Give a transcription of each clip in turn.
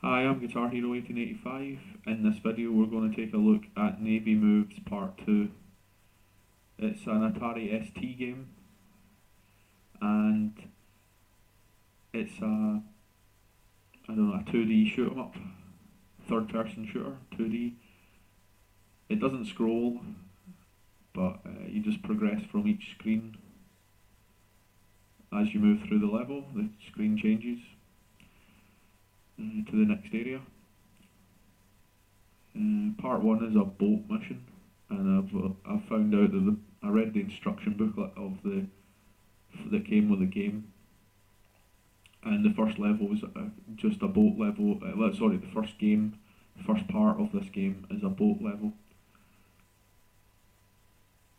Hi, I'm Guitar Hero 1885. In this video we're going to take a look at Navy Moves Part 2. It's an Atari ST game and it's a 2D shoot 'em up, third person shooter, 2D. It doesn't scroll, but you just progress from each screen. As you move through the level, the screen changes to the next area. Part 1 is a boat mission, and I've found out that I read the instruction booklet that came with the game, and the first level is just a boat level. The first part of this game is a boat level.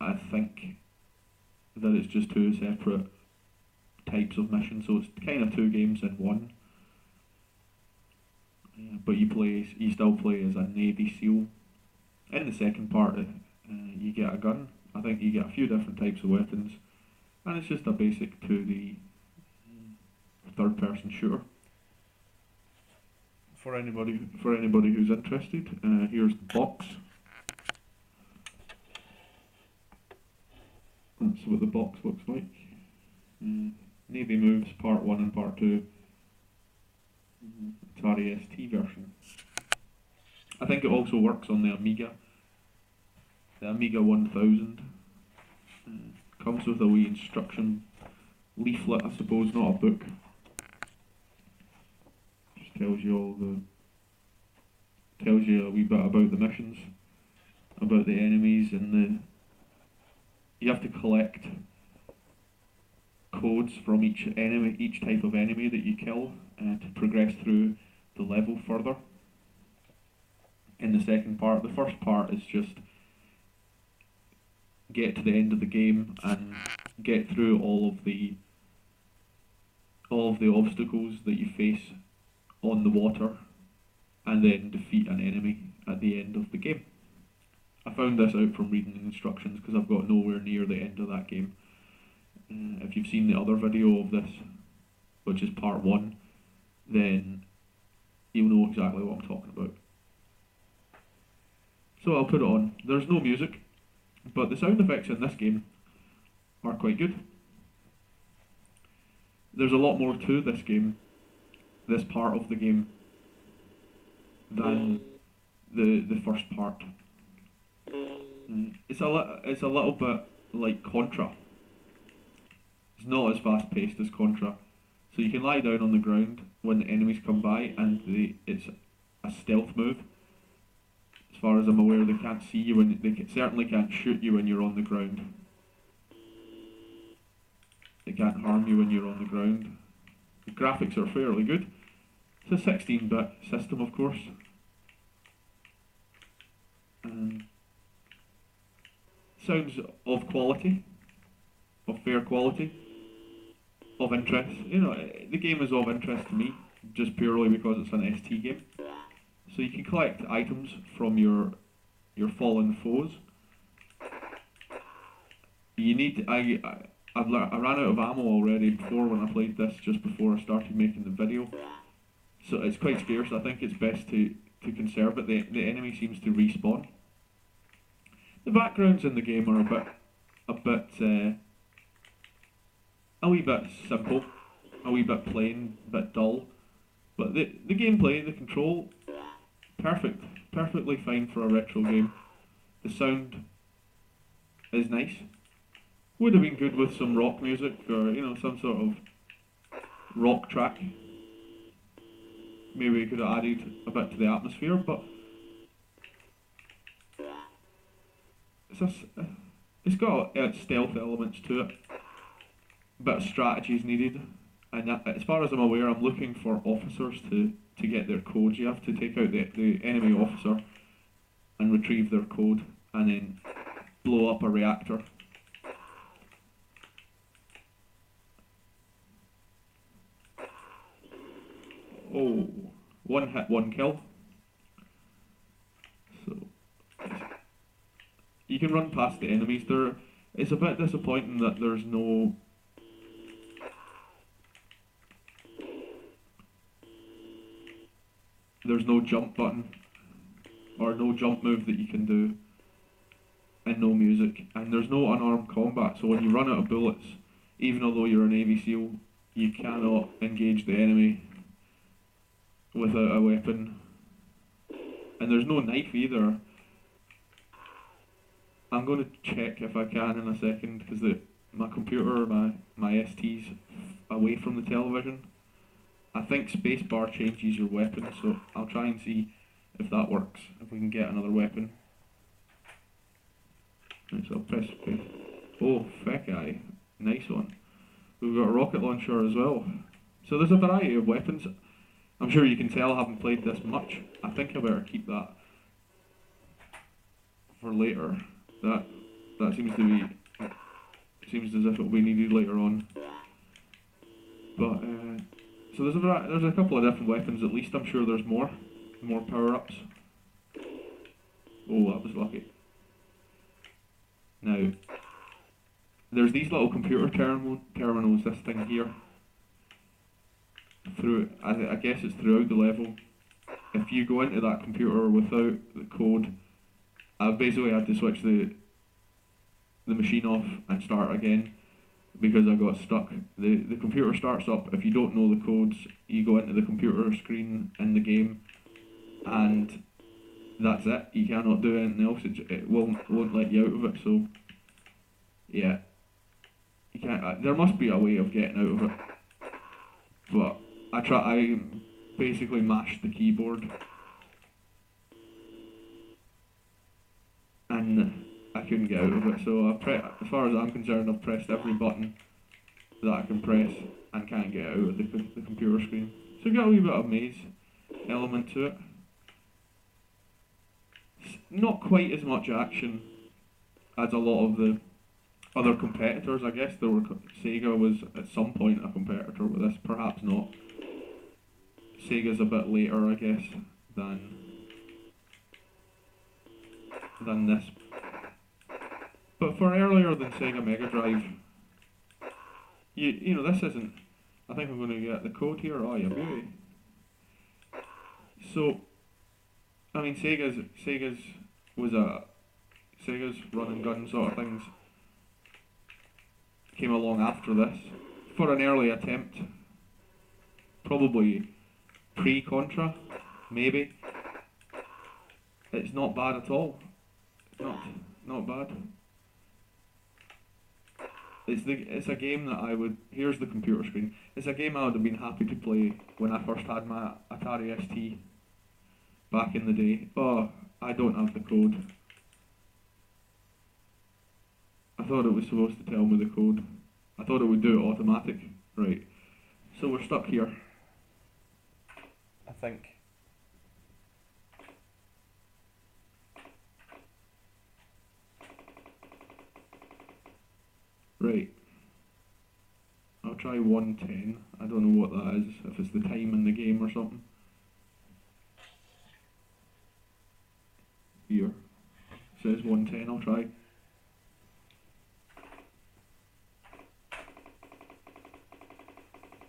I think that it's just two separate types of missions, so it's kind of two games in one. But you still play as a Navy SEAL. In the second part, you get a gun. I think you get a few different types of weapons, and it's just a basic 2D third-person shooter. For anybody who's interested, here's the box. That's what the box looks like. Navy Moves Part 1 and Part 2. Atari ST version. I think it also works on the Amiga 1000. Comes with a wee instruction leaflet, I suppose, not a book. Just tells you a wee bit about the missions, about the enemies, and you have to collect codes from each type of enemy that you kill to progress through the level further. In the second part, the first part is just get to the end of the game and get through all of the obstacles that you face on the water, and then defeat an enemy at the end of the game. I found this out from reading the instructions because I've got nowhere near the end of that game. If you've seen the other video of this, which is part 1, then you'll know exactly what I'm talking about. So I'll put it on. There's no music, but the sound effects in this game are quite good. There's a lot more to this game, this part of the game, than the first part. It's a little bit like Contra. It's not as fast paced as Contra, so you can lie down on the ground when the enemies come by, and it's a stealth move. As far as I'm aware, they can't see you, and they certainly can't shoot you when you're on the ground. They can't harm you when you're on the ground. The graphics are fairly good. It's a 16-bit system, of course. Sounds of quality, of fair quality, of interest. You know, the game is of interest to me, just purely because it's an ST game. So you can collect items from your fallen foes. You need. I ran out of ammo already before when I played this, just before I started making the video. So it's quite scarce. I think it's best to conserve it. The enemy seems to respawn. The backgrounds in the game are a wee bit simple, a wee bit plain, a bit dull. But the gameplay, the control, perfectly fine for a retro game. The sound is nice. Would have been good with some rock music, or some sort of rock track. Maybe we could have added a bit to the atmosphere, but it's got stealth elements to it. A bit of strategy is needed, and as far as I'm aware, I'm looking for officers to get their codes. You have to take out the enemy officer and retrieve their code, and then blow up a reactor. Oh, one hit, one kill. So you can run past the enemies. It's a bit disappointing that there's no there's no jump button or no jump move that you can do, and no music, and there's no unarmed combat. So when you run out of bullets, even although you're a Navy SEAL, you cannot engage the enemy without a weapon. And there's no knife either. I'm going to check if I can in a second, because my computer, my ST's away from the television. I think spacebar changes your weapon, so I'll try and see if that works, if we can get another weapon. Right, so I'll press space. Oh, feck aye. Nice one. We've got a rocket launcher as well. So there's a variety of weapons. I'm sure you can tell I haven't played this much. I think I better keep that for later. That seems to be, seems as if it'll be needed later on. But so there's a couple of different weapons at least. I'm sure there's more power-ups. Oh, that was lucky. Now, there's these little computer terminals, this thing here. I guess it's throughout the level. If you go into that computer without the code, I've basically had to switch the machine off and start again because I got stuck. The computer starts up. If you don't know the codes, you go into the computer screen in the game, and that's it. You cannot do anything else. It won't let you out of it. So yeah, you can't. There must be a way of getting out of it, but I basically mashed the keyboard, and I couldn't get out of it. So as far as I'm concerned, I've pressed every button that I can press and can't get out of the computer screen. So you got a wee bit of maze element to it. Not quite as much action as a lot of the other competitors. I guess Sega was at some point a competitor with this, perhaps not. Sega's a bit later, I guess, than this. But for earlier than Sega Mega Drive, you know, this isn't. I think I'm going to get the code here. Oh, yeah, beauty. So, I mean, Sega's run and gun sort of things came along after this for an early attempt, probably pre-Contra, maybe. It's not bad at all. Not bad. It's a game that I would. Here's the computer screen. It's a game I would have been happy to play when I first had my Atari ST back in the day. Oh, I don't have the code. I thought it was supposed to tell me the code. I thought it would do it automatic. Right. So we're stuck here, I think. Right. I'll try 110. I don't know what that is, if it's the time in the game or something. Here. It says 110, I'll try.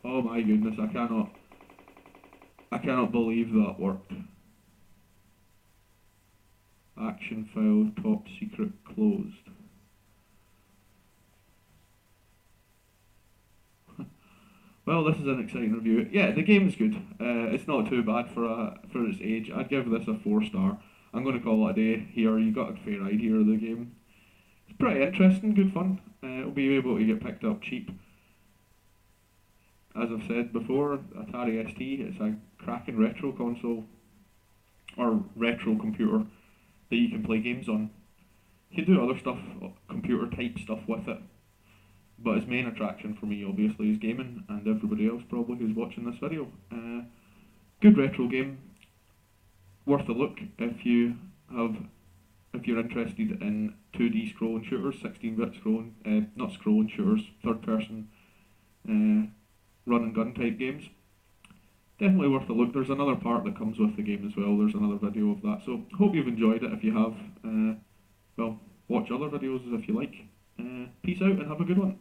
Oh my goodness, I cannot believe that worked. Action file top secret closed. Well, this is an exciting review. Yeah, the game is good. It's not too bad for its age. I'd give this a 4-star. I'm going to call it a day here. You got a fair idea of the game. It's pretty interesting, good fun. It'll be able to get picked up cheap. As I've said before, Atari ST, it's a cracking retro console, or retro computer, that you can play games on. You can do other stuff, computer type stuff with it, but its main attraction for me obviously is gaming, and everybody else probably who's watching this video. Good retro game, worth a look if you're interested in 2D scrolling shooters, 16-bit scrolling shooters, third person run and gun type games. Definitely worth a look. There's another part that comes with the game as well. There's another video of that. So hope you've enjoyed it. If you have, well, watch other videos if you like. Peace out and have a good one.